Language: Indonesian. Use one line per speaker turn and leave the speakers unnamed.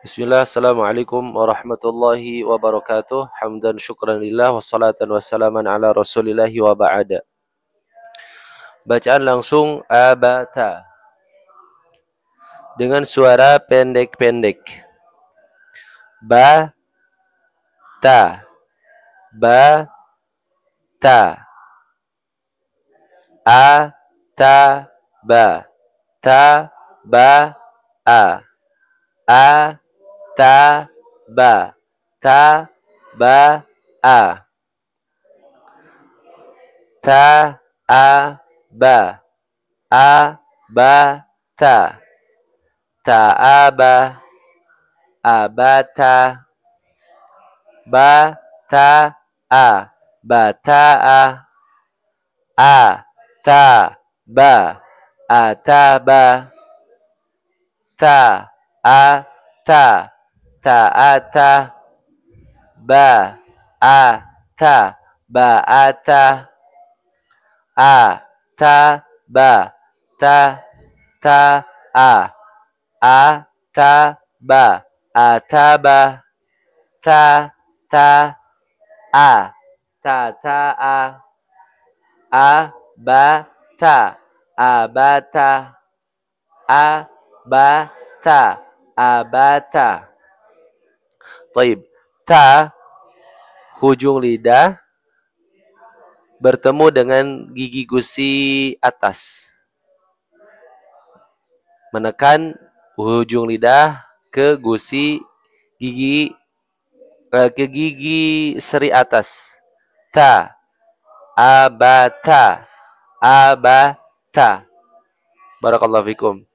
Bismillah, Assalamualaikum warahmatullahi wabarakatuh. Hamdan syukran lillah, wassalatan wassalaman ala rasulillahi wa ba'da. Bacaan langsung abata dengan suara pendek-pendek. Ba, ta, ba, ta. A, ta, ba, ta, ba, a. A, ta, ba, ta, ba, a. Ta, a, ba, a, ba, ta. Ta, a, ba, abata. Ba, ta, a, bata, a, ta, ba, ataba. Ta, a, ta, taata. Ba, a, ta, baata. A, ta, ba, ta, ta, a. A, ta, ba, ataba. Ta, ta, a, ta, ta, a. A, ba, ta, abata. A, ba, ta, abata. Taib. Ta, hujung lidah bertemu dengan gigi gusi atas. Menekan ujung lidah ke gusi gigi ke gigi seri atas. Ta, abata, abata. Barakallahu fikum.